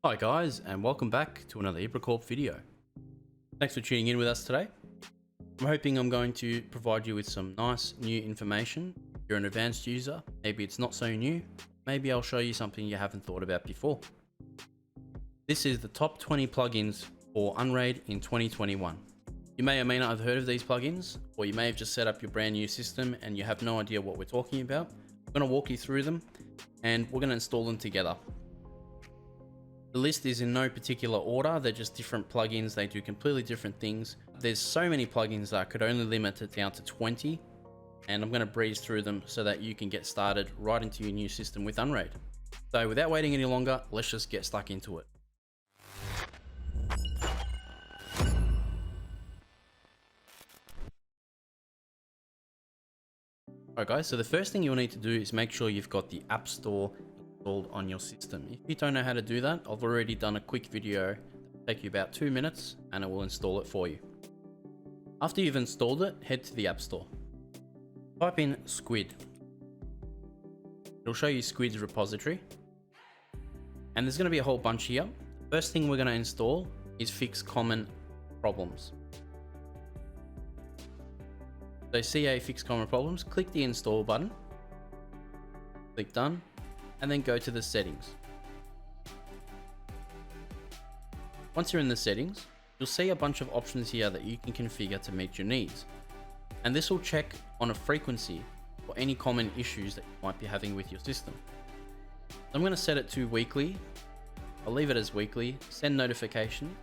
Hi guys, and welcome back to another IBRACORP video. Thanks for tuning in with us today. I'm hoping I'm going to provide you with some nice new information. If you're an advanced user, maybe it's not so new, maybe I'll show you something you haven't thought about before. This is the top 20 plugins for Unraid in 2021. You may or may not have heard of these plugins, or you may have just set up your brand new system and you have no idea what we're talking about. I'm going to walk you through them and we're going to install them together. The list is in no particular order, they're just different plugins, they do completely different things. There's so many plugins that I could only limit it down to 20, and I'm going to breeze through them so that you can get started right into your new system with Unraid. So without waiting any longer, let's just get stuck into it. Alright guys, so the first thing you'll need to do is make sure you've got the App Store installed on your system. If you don't know how to do that, I've already done a quick video that will take you about 2 minutes and it will install it for you. After you've installed it, head to the App Store. Type in Squid. It'll show you Squid's repository. And there's going to be a whole bunch here. First thing we're going to install is Fix Common Problems. So CA Fix Common Problems, click the install button, click done, and then go to the settings. Once you're in the settings, you'll see a bunch of options here that you can configure to meet your needs. And this will check on a frequency for any common issues that you might be having with your system. So I'm going to set it to weekly. I'll leave it as weekly. Send notification,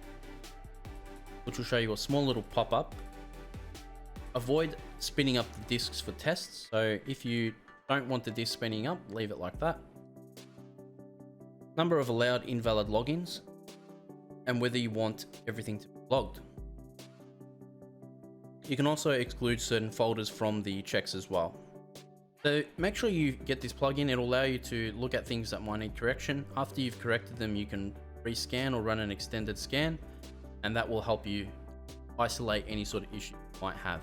which will show you a small little pop-up. Avoid spinning up the disks for tests. So if you don't want the disk spinning up, leave it like that. Number of allowed invalid logins, and whether you want everything to be logged. You can also exclude certain folders from the checks as well. So make sure you get this plugin. It'll allow you to look at things that might need correction. After you've corrected them, you can rescan or run an extended scan, and that will help you isolate any sort of issue you might have.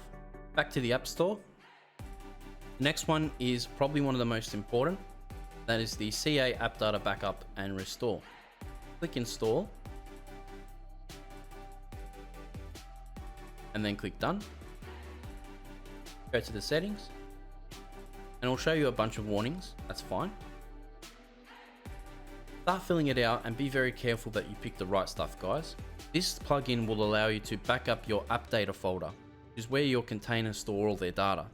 Back to the App Store. The next one is probably one of the most important. That is the CA Appdata Backup and Restore. Click Install. And then click Done. Go to the settings. And it'll show you a bunch of warnings. That's fine. Start filling it out and be very careful that you pick the right stuff, guys. This plugin will allow you to back up your Appdata folder, which is where your containers store all their data.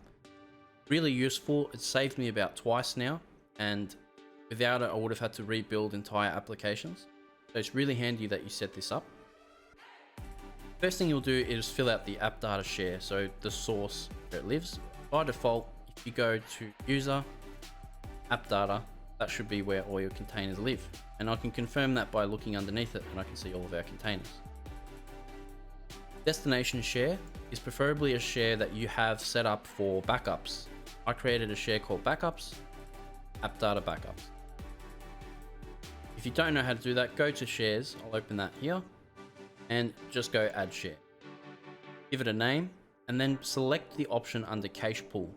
Really useful. It saved me about twice now, and without it I would have had to rebuild entire applications. So it's really handy that you set this up. First thing you'll do is fill out the app data share, so the source where it lives. By default, if you go to user, app data, that should be where all your containers live. And I can confirm that by looking underneath it, and I can see all of our containers. Destination share is preferably a share that you have set up for backups. I created a share called Backups, Appdata Backups. If you don't know how to do that, go to shares. I'll open that here and just go add share. Give it a name and then select the option under cache pool.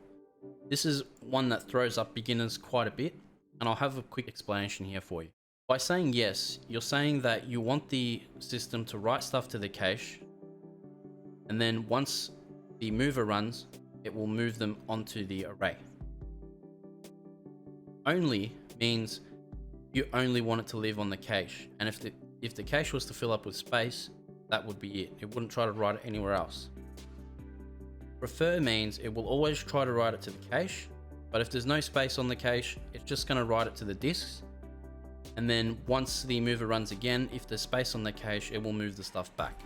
This is one that throws up beginners quite a bit, and I'll have a quick explanation here for you. By saying yes, you're saying that you want the system to write stuff to the cache, and then once the mover runs, it will move them onto the array. Only means you only want it to live on the cache, and if the cache was to fill up with space, that would be it. It wouldn't try to write it anywhere else. Prefer means it will always try to write it to the cache, but if there's no space on the cache, it's just going to write it to the disks, and then once the mover runs again, if there's space on the cache, it will move the stuff back.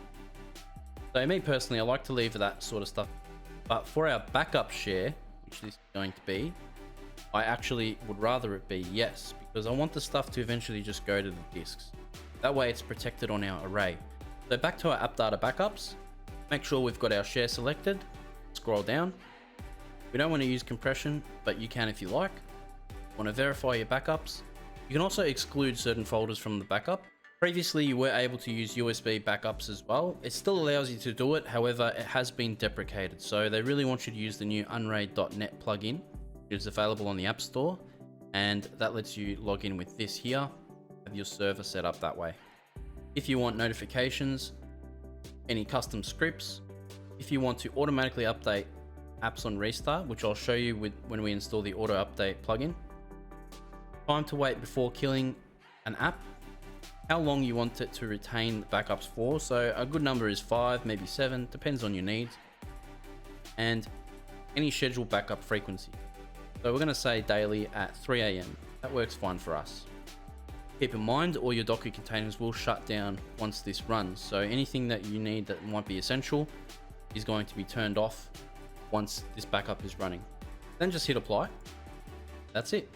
So me personally, I like to leave that sort of stuff, but for our backup share, which this is going to be, I actually would rather it be yes, because I want the stuff to eventually just go to the disks. That way it's protected on our array. So back to our Appdata Backups, make sure we've got our share selected, scroll down. We don't want to use compression, but you can if you like. Want to verify your backups. You can also exclude certain folders from the backup. Previously, you were able to use USB backups as well. It still allows you to do it, however, it has been deprecated. So they really want you to use the new Unraid.net plugin, which is available on the App Store, and that lets you log in with this here, have your server set up that way. if you want notifications, any custom scripts, if you want to automatically update apps on restart, which I'll show you when we install the auto update plugin, time to wait before killing an app, how long you want it to retain backups for. So a good number is 5, maybe 7, depends on your needs, and any scheduled backup frequency. So we're going to say daily at 3 a.m. That works fine for us. Keep in mind, all your Docker containers will shut down once this runs. So anything that you need that might be essential is going to be turned off once this backup is running. Then just hit apply. That's it.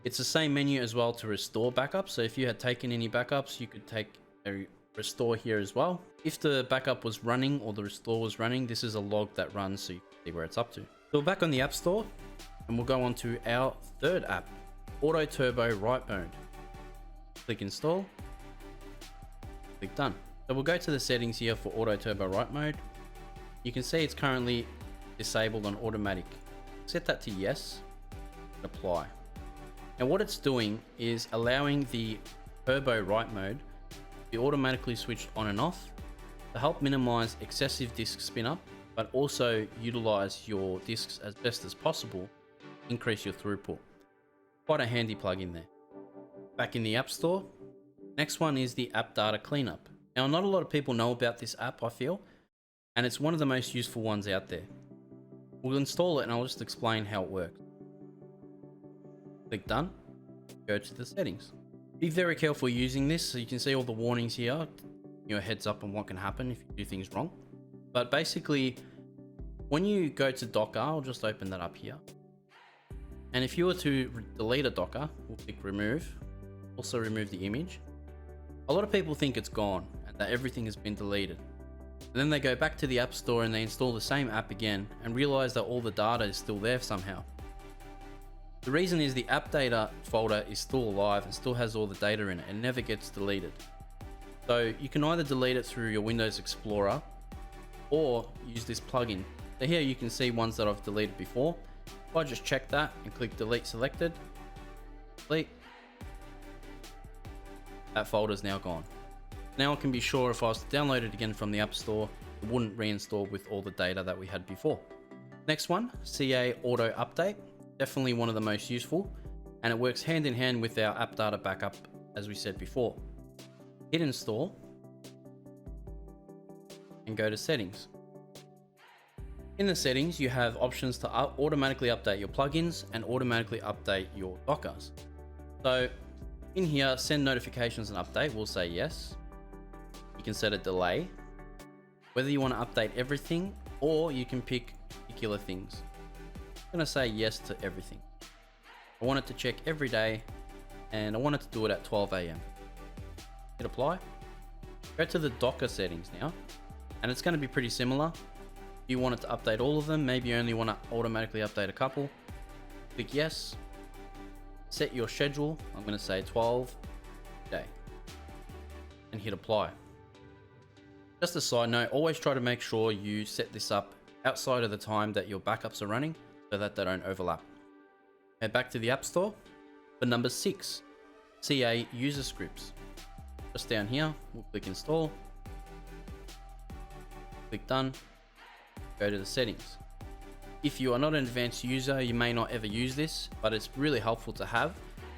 It's the same menu as well to restore backups. So if you had taken any backups, you could take a restore here as well. If the backup was running or the restore was running, this is a log that runs so you can see where it's up to. So we're back on the App Store and we'll go on to our third app, Auto Turbo Write Mode. Click install, click done. So we'll go to the settings here for Auto Turbo Write Mode. You can see it's currently disabled on automatic. Set that to yes, and apply. Now what it's doing is allowing the Turbo Write Mode to be automatically switched on and off to help minimize excessive disk spin up, but also utilize your disks as best as possible, increase your throughput. Quite a handy plugin there. Back in the App Store, next one is the Appdata Cleanup. Now not a lot of people know about this app, I feel, and it's one of the most useful ones out there. We'll install it and I'll just explain how it works. Click done, go to the settings. Be very careful using this, so you can see all the warnings here, your heads up on what can happen if you do things wrong. But basically, when you go to Docker, I'll just open that up here. And if you were to delete a Docker, we'll click remove, also remove the image. A lot of people think it's gone and that everything has been deleted. And then they go back to the App Store and they install the same app again and realize that all the data is still there somehow. The reason is the Appdata folder is still alive and still has all the data in it and never gets deleted. So you can either delete it through your Windows Explorer or use this plugin. So here you can see ones that I've deleted before. If I just check that and click delete selected, delete, that folder is now gone. Now I can be sure if I was to download it again from the App Store, it wouldn't reinstall with all the data that we had before. Next one, CA Auto Update. Definitely one of the most useful, and it works hand in hand with our Appdata backup as we said before. Hit install and go to settings. In the settings, you have options to automatically update your plugins and automatically update your Dockers. So in here, send notifications and update, we'll say yes. You can set a delay, whether you want to update everything or you can pick particular things. I'm going to say yes to everything. I want it to check every day and I want it to do it at 12 a.m. Hit apply. Go to the Docker settings now, and it's going to be pretty similar. You want it to update all of them, maybe you only want to automatically update a couple. Click yes. Set your schedule, I'm going to say 12 day, and hit apply. Just a side note, always try to make sure you set this up outside of the time that your backups are running so that they don't overlap. Head back to the App Store for number 6, CA user scripts. Just down here, we'll click install, click done, go to the settings. If you are not an advanced user, you may not ever use this, but it's really helpful to have,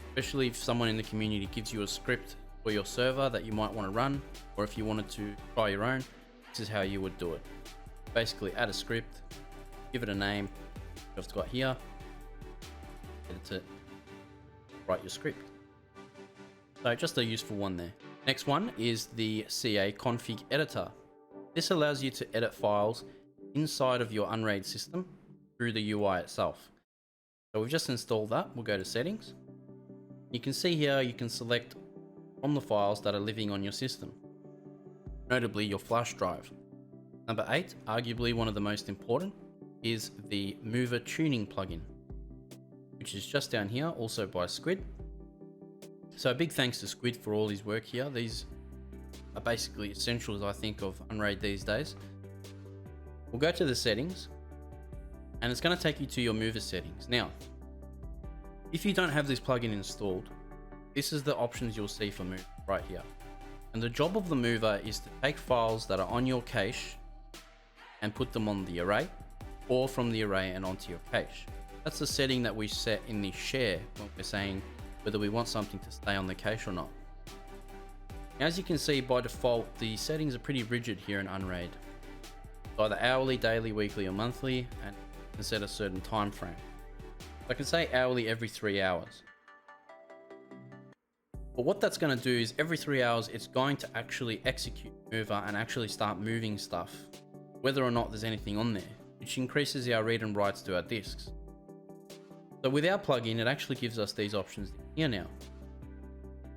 especially if someone in the community gives you a script for your server that you might want to run, or if you wanted to try your own, this is how you would do it. Basically add a script, give it a name, I've got here, get it to write your script. So just a useful one there. Next one is the CA config editor. This allows you to edit files inside of your Unraid system through the UI itself. So we've just installed that. We'll go to settings. You can see here you can select from the files that are living on your system, notably your flash drive. Number 8, arguably one of the most important, is the Mover Tuning plugin, which is just down here, also by Squid. So a big thanks to Squid for all his work here. These are basically essentials, I think, of Unraid these days. We'll go to the settings, and it's going to take you to your Mover settings. Now, if you don't have this plugin installed, this is the options you'll see for Mover right here. And the job of the mover is to take files that are on your cache and put them on the array, or from the array and onto your cache. That's the setting that we set in the share when we're saying whether we want something to stay on the cache or not. As you can see, by default, the settings are pretty rigid here in Unraid. It's either hourly, daily, weekly, or monthly, and you can set a certain time frame. I can say hourly every 3 hours. But what that's going to do is every 3 hours, it's going to actually execute the mover and actually start moving stuff, whether or not there's anything on there, which increases our read and writes to our disks. So with our plugin, it actually gives us these options here now.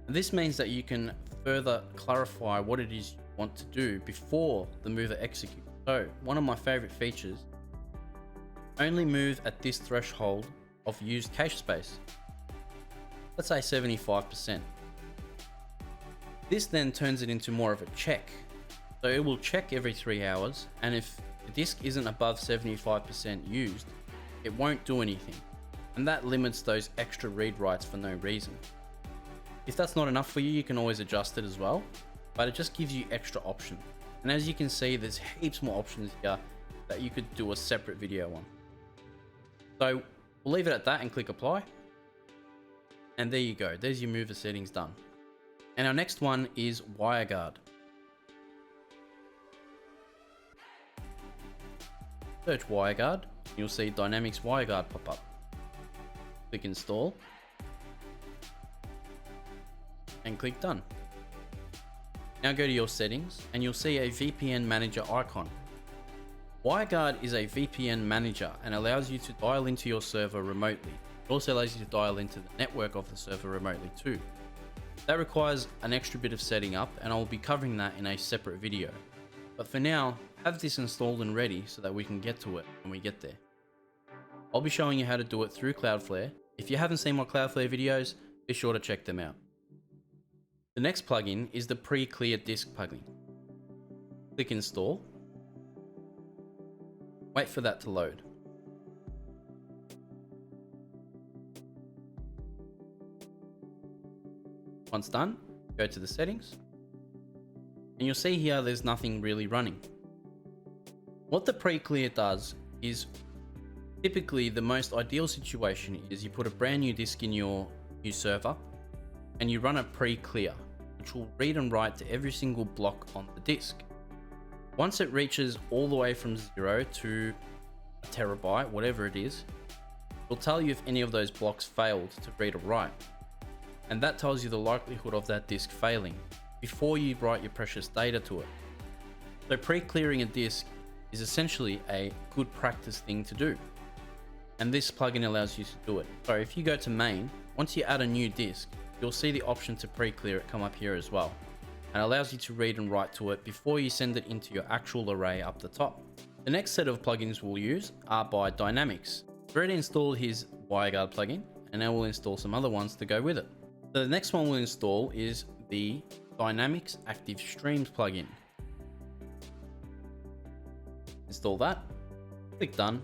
And this means that you can further clarify what it is you want to do before the mover executes. So one of my favorite features, only move at this threshold of used cache space. Let's say 75%. This then turns it into more of a check. So it will check every 3 hours, and if the disk isn't above 75% used, it won't do anything. And that limits those extra read writes for no reason. If that's not enough for you, you can always adjust it as well, but it just gives you extra options. And as you can see, there's heaps more options here that you could do a separate video on. So we'll leave it at that and click apply. And there you go, there's your mover settings done. And our next one is WireGuard. Search WireGuard, you'll see Dynamix WireGuard pop up. Click install and click done. Now go to your settings and you'll see a VPN manager icon. WireGuard is a VPN manager and allows you to dial into your server remotely. It also allows you to dial into the network of the server remotely too. That requires an extra bit of setting up, and I'll be covering that in a separate video. But for now, have this installed and ready so that we can get to it when we get there. I'll be showing you how to do it through Cloudflare. If you haven't seen my Cloudflare videos, be sure to check them out. The next plugin is the Preclear Disk plugin. Click install. Wait for that to load. Once done, go to the settings, and you'll see here there's nothing really running. What the Preclear does is, typically the most ideal situation is you put a brand new disk in your new server and you run a Preclear, which will read and write to every single block on the disk. Once it reaches all the way from 0 to a terabyte, whatever it is, it'll tell you if any of those blocks failed to read or write. And that tells you the likelihood of that disk failing before you write your precious data to it. So pre-clearing a disk is essentially a good practice thing to do. And this plugin allows you to do it. So if you go to main, once you add a new disk, you'll see the option to pre-clear it come up here as well. And allows you to read and write to it before you send it into your actual array up the top. The next set of plugins we'll use are by Dynamix. I've already installed his WireGuard plugin, and now we'll install some other ones to go with it. So the next one we'll install is the Dynamix Active Streams plugin. Install that, click done,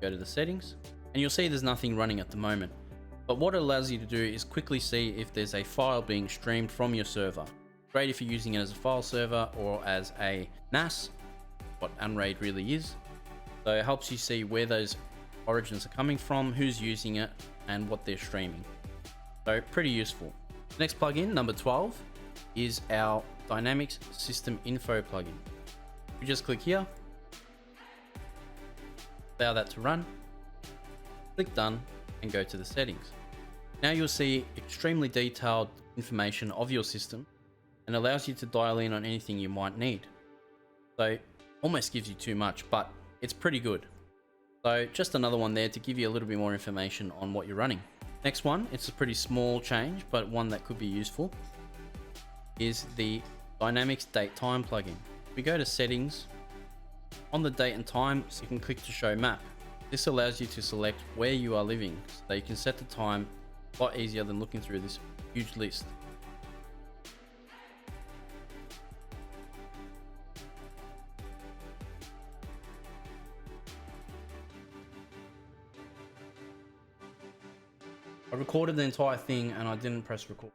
go to the settings, and you'll see there's nothing running at the moment. But what it allows you to do is quickly see if there's a file being streamed from your server. Great if you're using it as a file server or as a NAS, what Unraid really is. So it helps you see where those origins are coming from, who's using it, and what they're streaming. So pretty useful. Next plugin, number 12, is our Dynamix System Info plugin. You just click here, allow that to run, click done, and go to the settings. Now you'll see extremely detailed information of your system and allows you to dial in on anything you might need. So almost gives you too much, but it's pretty good. So just another one there to give you a little bit more information on what you're running. Next one, it's a pretty small change, but one that could be useful, is the Dynamix Date Time plugin. We go to settings, on the date and time, so you can click to show map. This allows you to select where you are living, so you can set the time a lot easier than looking through this huge list. I recorded the entire thing and I didn't press record.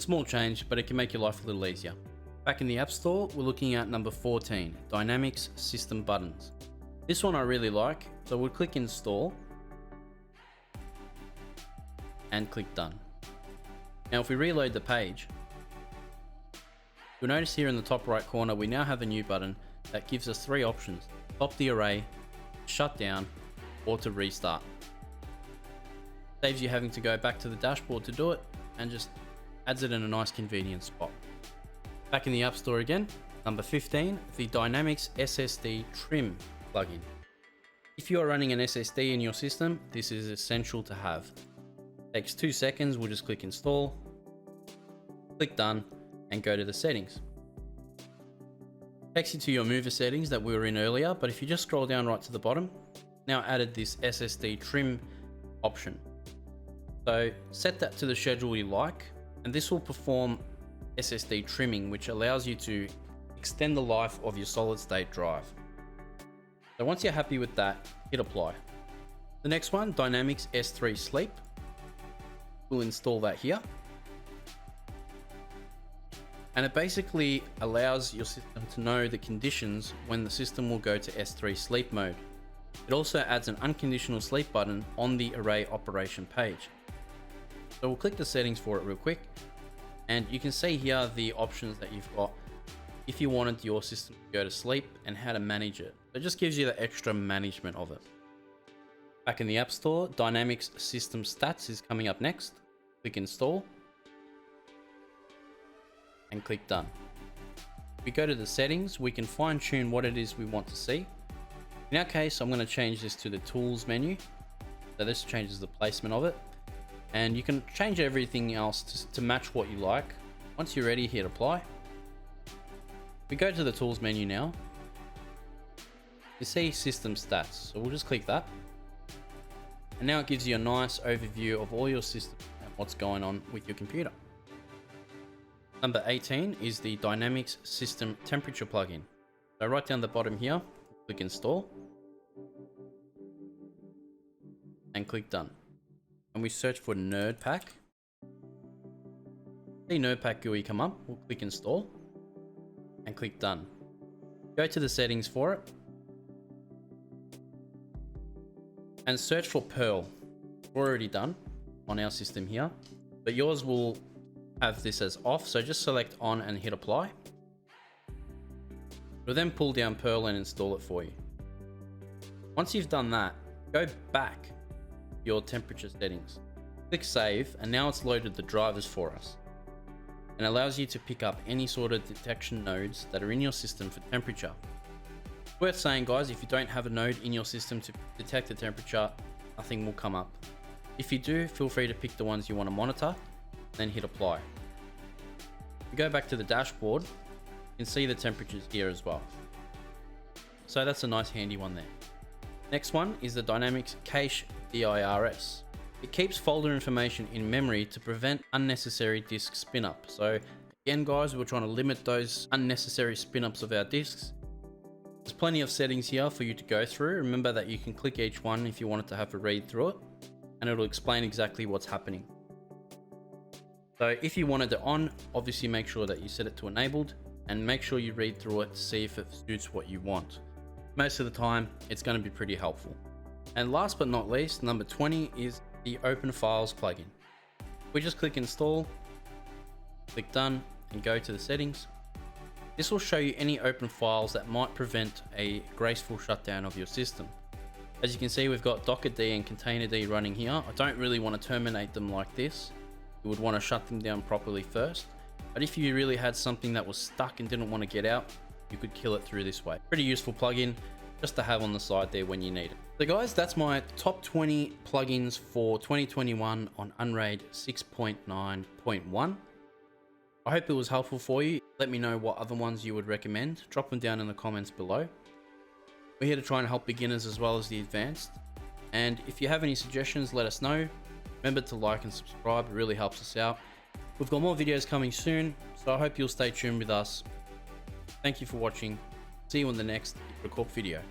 Small change, but it can make your life a little easier. Back in the App Store, we're looking at number 14, Dynamix System Buttons. This one I really like, so we'll click Install and click Done. Now if we reload the page, you'll notice here in the top right corner we now have a new button that gives us 3 options: stop the array, shut down, or to restart. Saves you having to go back to the dashboard to do it, and just adds it in a nice convenient spot. Back in the App Store again, number 15, the Dynamix SSD TRIM plugin. If you are running an SSD in your system, this is essential to have. Takes 2 seconds, we'll just click Install, click Done, and go to the settings. Takes you to your mover settings that we were in earlier, but if you just scroll down right to the bottom, now added this SSD TRIM option. So set that to the schedule you like, and this will perform SSD trimming, which allows you to extend the life of your solid state drive. So once you're happy with that, hit apply. The next one, Dynamix S3 Sleep. We'll install that here. And it basically allows your system to know the conditions when the system will go to S3 sleep mode. It also adds an unconditional sleep button on the array operation page. So we'll click the settings for it real quick. And you can see here the options that you've got if you wanted your system to go to sleep and how to manage it. It just gives you the extra management of it. Back in the App Store, Dynamix System Stats is coming up next. Click Install and click Done. If we go to the settings, we can fine tune what it is we want to see. In our case, I'm going to change this to the Tools menu. So this changes the placement of it. And you can change everything else to match what you like. Once you're ready, hit apply. We go to the Tools menu now. You see System Stats, so we'll just click that. And now it gives you a nice overview of all your systems and what's going on with your computer. Number 18 is the Dynamix System Temperature plugin. So right down the bottom here, click Install and click Done. And we search for NerdPack. See NerdPack GUI come up, we'll click Install and click Done. Go to the settings for it and search for Perl. We're already done on our system here, but yours will have this as off, so just select on and hit apply. We'll then pull down Perl and install it for you. Once you've done that, go back your temperature settings, click save, and now it's loaded the drivers for us and allows you to pick up any sort of detection nodes that are in your system for temperature. It's worth saying, guys, if you don't have a node in your system to detect the temperature, nothing will come up. If you do, feel free to pick the ones you want to monitor, then hit apply. If you go back to the dashboard, you can see the temperatures here as well. So that's a nice handy one there. Next one is the Dynamix Cache DIRS. It keeps folder information in memory to prevent unnecessary disk spin up. So again, guys, we're trying to limit those unnecessary spin ups of our disks. There's plenty of settings here for you to go through. Remember that you can click each one if you wanted to have a read through it, and it'll explain exactly what's happening. So if you wanted it on, obviously make sure that you set it to enabled and make sure you read through it to see if it suits what you want. Most of the time, it's going to be pretty helpful. And last but not least, number 20 is the Open Files plugin. We just click Install, click Done, and go to the settings. This will show you any open files that might prevent a graceful shutdown of your system. As you can see, we've got Dockerd and Containerd running here. I don't really want to terminate them like this. You would want to shut them down properly first. But if you really had something that was stuck and didn't want to get out, you could kill it through this way. Pretty useful plugin just to have on the side there when you need it. So guys, that's my top 20 plugins for 2021 on Unraid 6.9.1. I hope it was helpful for you. Let me know what other ones you would recommend. Drop them down in the comments below. We're here to try and help beginners as well as the advanced. And if you have any suggestions, let us know. Remember to like and subscribe, it really helps us out. We've got more videos coming soon, so I hope you'll stay tuned with us. Thank you for watching. See you in the next IBRACORP video.